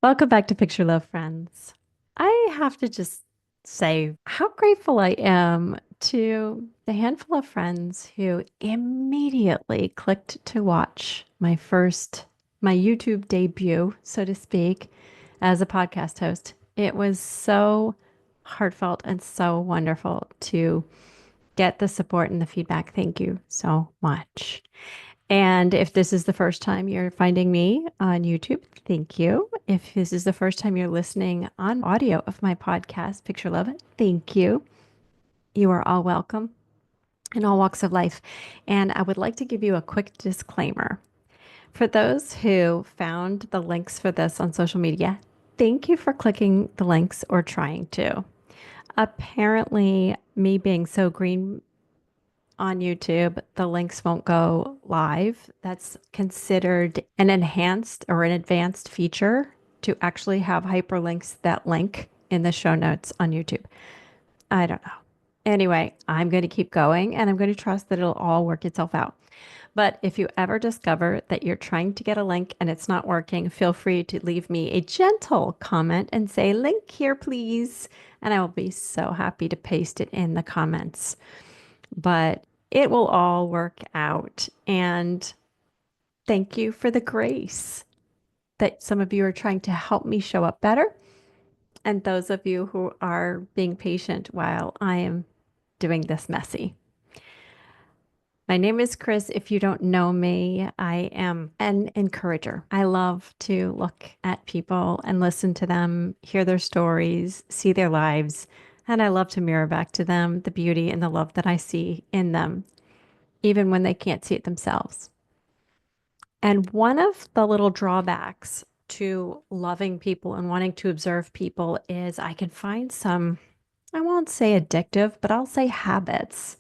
Welcome back to Picture Love Friends. I have to just say how grateful I am to the handful of friends who immediately clicked to watch my YouTube debut, so to speak, as a podcast host. It was so heartfelt and so wonderful to get the support and the feedback. Thank you so much. And if this is the first time you're finding me on YouTube, thank you. If this is the first time you're listening on audio of my podcast, Picture Love, thank you. You are all welcome in all walks of life. And I would like to give you a quick disclaimer. For those who found the links for this on social media, thank you for clicking the links or trying to. Apparently, me being so green on YouTube, the links won't go live. That's considered an enhanced or an advanced feature to actually have hyperlinks that link in the show notes on YouTube. I don't know. Anyway, I'm going to keep going and I'm going to trust that it'll all work itself out. But if you ever discover that you're trying to get a link and it's not working, feel free to leave me a gentle comment and say, link here, please. And I will be so happy to paste it in the comments. But it will all work out. And thank you for the grace that some of you are trying to help me show up better. And those of you who are being patient while I am doing this messy. My name is Kris. If you don't know me, I am an encourager. I love to look at people and listen to them, hear their stories, see their lives, and I love to mirror back to them the beauty and the love that I see in them, even when they can't see it themselves. And one of the little drawbacks to loving people and wanting to observe people is I can find some, I won't say addictive, but I'll say habits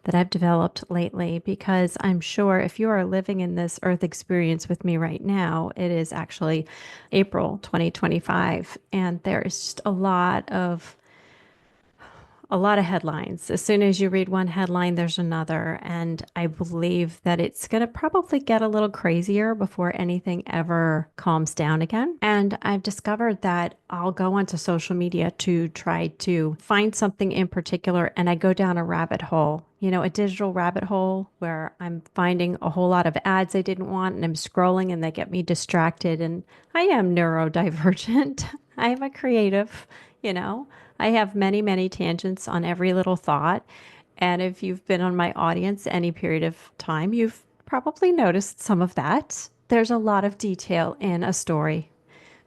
that I've developed lately because I'm sure if you are living in this earth experience with me right now, it is actually April 2025, and there is just a lot of headlines. As soon as you read one headline, there's another. And I believe that it's going to probably get a little crazier before anything ever calms down again. And I've discovered that I'll go onto social media to try to find something in particular, and I go down a rabbit hole. A digital rabbit hole where I'm finding a whole lot of ads I didn't want and I'm scrolling and they get me distracted. And I am neurodivergent. I am a creative, you know. I have many, many tangents on every little thought. And if you've been on my audience any period of time, you've probably noticed some of that. There's a lot of detail in a story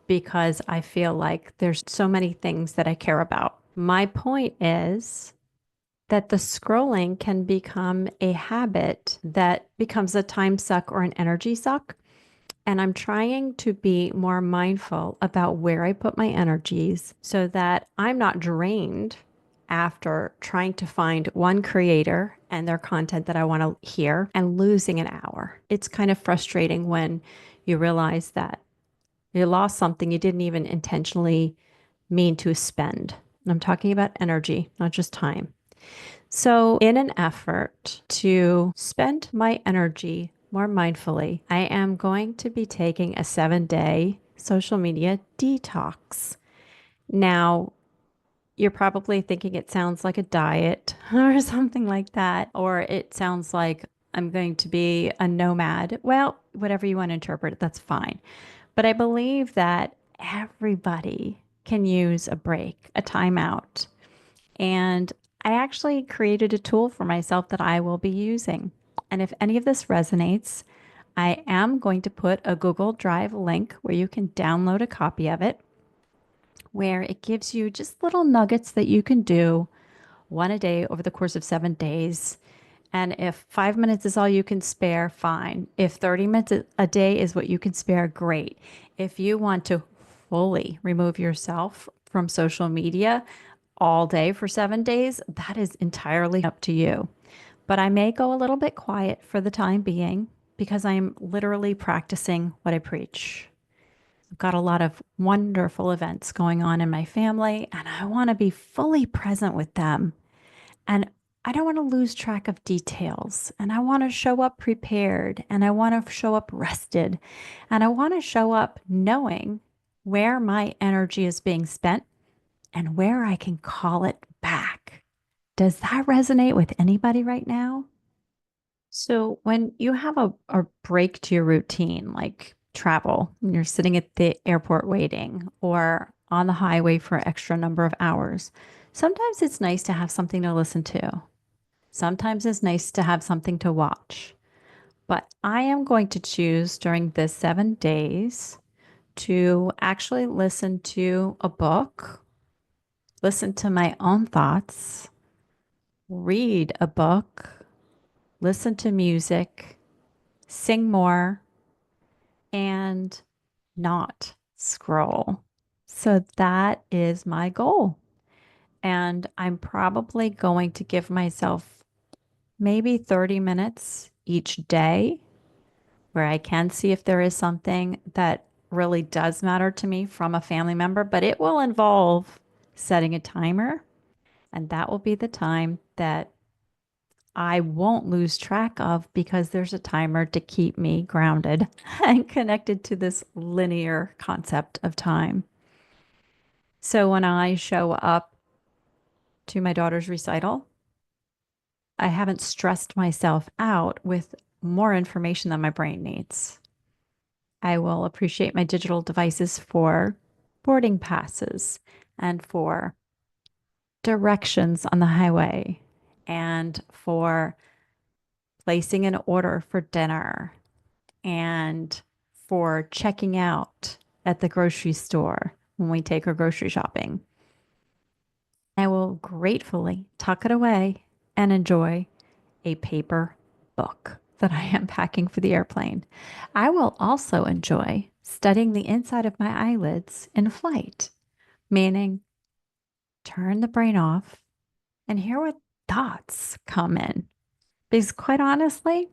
because I feel like there's so many things that I care about. My point is that the scrolling can become a habit that becomes a time suck or an energy suck. And I'm trying to be more mindful about where I put my energies so that I'm not drained after trying to find one creator and their content that I want to hear and losing an hour. It's kind of frustrating when you realize that you lost something you didn't even intentionally mean to spend. I'm talking about energy, not just time. So, in an effort to spend my energy more mindfully, I am going to be taking a 7-day social media detox. Now, you're probably thinking it sounds like a diet or something like that, or it sounds like I'm going to be a nomad. Well, whatever you want to interpret, that's fine. But I believe that everybody can use a break, a timeout. And I actually created a tool for myself that I will be using. And if any of this resonates, I am going to put a Google Drive link where you can download a copy of it, where it gives you just little nuggets that you can do one a day over the course of 7 days. And if 5 minutes is all you can spare, fine. If 30 minutes a day is what you can spare, great. If you want to fully remove yourself from social media all day for 7 days, that is entirely up to you. But I may go a little bit quiet for the time being because I'm literally practicing what I preach. I've got a lot of wonderful events going on in my family, and I want to be fully present with them. And I don't want to lose track of details. And I want to show up prepared. And I want to show up rested. And I want to show up knowing where my energy is being spent, and where I can call it back. Does that resonate with anybody right now? So, when you have a break to your routine, like travel, and you're sitting at the airport waiting or on the highway for an extra number of hours, sometimes it's nice to have something to listen to. Sometimes it's nice to have something to watch. But I am going to choose during this 7 days to actually listen to a book, listen to my own thoughts, read a book, listen to music, sing more, and not scroll. So that is my goal. And I'm probably going to give myself maybe 30 minutes each day where I can see if there is something that really does matter to me from a family member, but it will involve setting a timer. And that will be the time that I won't lose track of because there's a timer to keep me grounded and connected to this linear concept of time. So when I show up to my daughter's recital, I haven't stressed myself out with more information than my brain needs. I will appreciate my digital devices for boarding passes and for directions on the highway and for placing an order for dinner and for checking out at the grocery store when we take our grocery shopping. I will gratefully tuck it away and enjoy a paper book that I am packing for the airplane. I will also enjoy studying the inside of my eyelids in flight, meaning turn the brain off and hear what thoughts come in. Because quite honestly,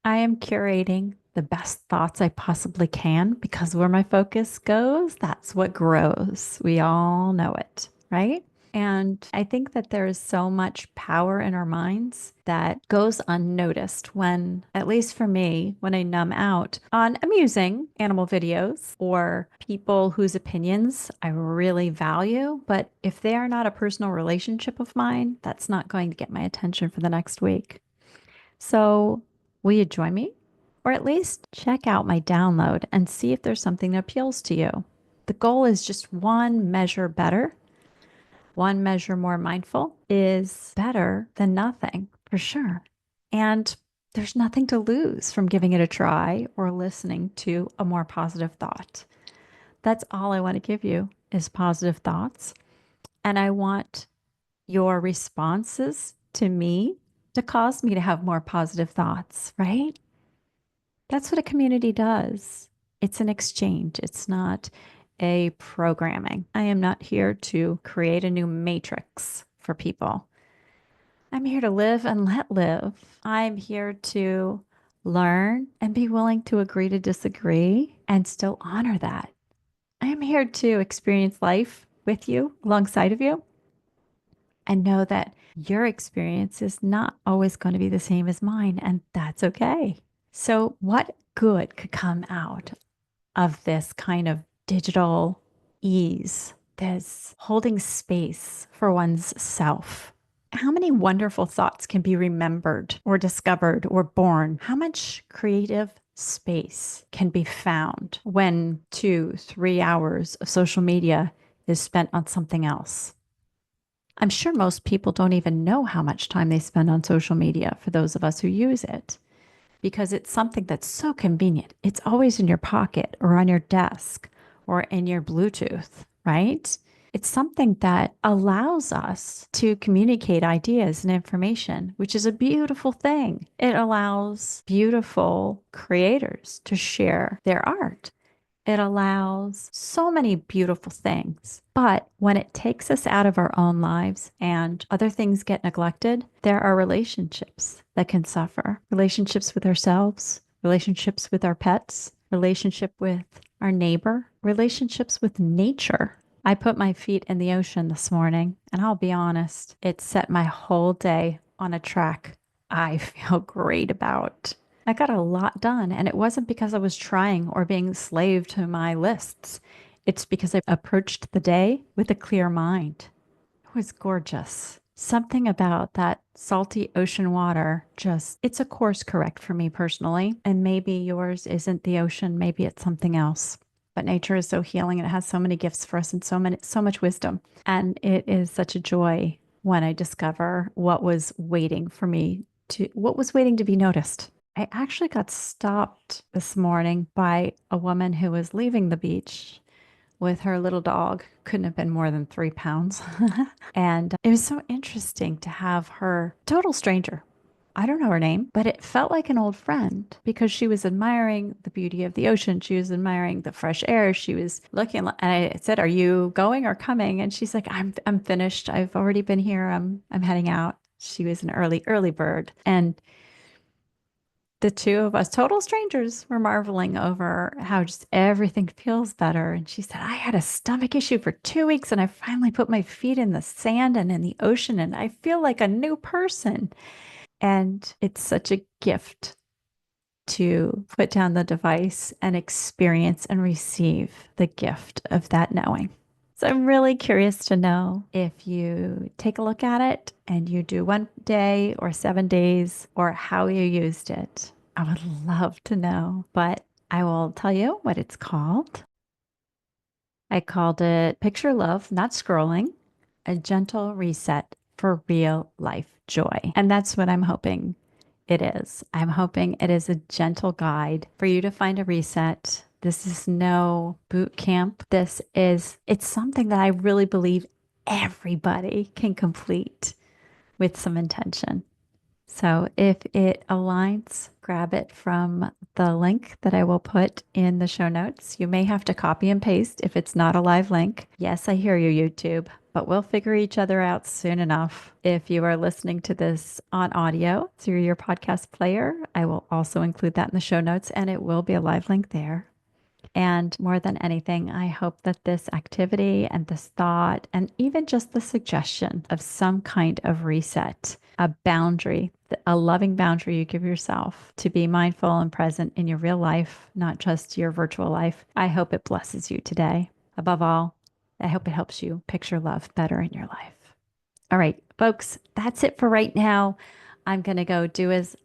I am curating the best thoughts I possibly can because where my focus goes, that's what grows. We all know it, right? And I think that there is so much power in our minds that goes unnoticed when, at least for me, when I numb out on amusing animal videos or people whose opinions I really value. But if they are not a personal relationship of mine, that's not going to get my attention for the next week. So, will you join me? Or at least check out my download and see if there's something that appeals to you. The goal is just one measure better, one measure more mindful is better than nothing for sure. And there's nothing to lose from giving it a try or listening to a more positive thought. That's all I want to give you is positive thoughts. And I want your responses to me to cause me to have more positive thoughts, right? That's what a community does. It's an exchange, it's not a programming. I am not here to create a new matrix for people. I'm here to live and let live. I'm here to learn and be willing to agree to disagree and still honor that. I'm here to experience life with you, alongside of you, and know that your experience is not always going to be the same as mine, and that's okay. So, what good could come out of this kind of digital ease, this holding space for one's self? How many wonderful thoughts can be remembered or discovered or born? How much creative space can be found when 2, 3 hours of social media is spent on something else? I'm sure most people don't even know how much time they spend on social media for those of us who use it because it's something that's so convenient. It's always in your pocket or on your desk or in your Bluetooth, right? It's something that allows us to communicate ideas and information, which is a beautiful thing. It allows beautiful creators to share their art. It allows so many beautiful things. But when it takes us out of our own lives and other things get neglected, there are relationships that can suffer. Relationships with ourselves, relationships with our pets, relationship with our neighbor, relationships with nature. I put my feet in the ocean this morning, and I'll be honest, it set my whole day on a track I feel great about. I got a lot done, and it wasn't because I was trying or being slave to my lists. It's because I approached the day with a clear mind. It was gorgeous. Something about that salty ocean water just, it's a course correct for me personally. And maybe yours isn't the ocean, maybe it's something else. But nature is so healing and it has so many gifts for us and so much wisdom. And it is such a joy when I discover what was waiting for me what was waiting to be noticed. I actually got stopped this morning by a woman who was leaving the beach with her little dog. Couldn't have been more than 3 pounds. And it was so interesting to have her, total stranger. I don't know her name, but it felt like an old friend because she was admiring the beauty of the ocean. She was admiring the fresh air. She was looking, and I said, "Are you going or coming?" And she's like, "I'm finished. I've already been here. I'm heading out." She was an early bird, and the two of us, total strangers, were marveling over how just everything feels better. And she said, I had a stomach issue for 2 weeks and I finally put my feet in the sand and in the ocean and I feel like a new person. And it's such a gift to put down the device and experience and receive the gift of that knowing. So I'm really curious to know if you take a look at it and you do 1 day or 7 days or how you used it. I would love to know, but I will tell you what it's called. I called it Picture Love, Not Scrolling, a gentle reset for real life joy. And that's what I'm hoping it is. I'm hoping it is a gentle guide for you to find a reset. This is no boot camp. It's something that I really believe everybody can complete with some intention. So if it aligns, grab it from the link that I will put in the show notes. You may have to copy and paste if it's not a live link. Yes, I hear you, YouTube, but we'll figure each other out soon enough. If you are listening to this on audio through your podcast player, I will also include that in the show notes and it will be a live link there. And more than anything, I hope that this activity and this thought, and even just the suggestion of some kind of reset, a boundary, a loving boundary you give yourself to be mindful and present in your real life, not just your virtual life. I hope it blesses you today. Above all, I hope it helps you picture love better in your life. All right, folks, that's it for right now. I'm going to go do is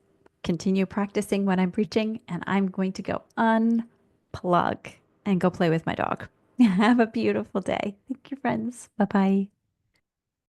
continue practicing what I'm preaching, and I'm going to go unplug and go play with my dog. Have a beautiful day. Thank you, friends. Bye bye.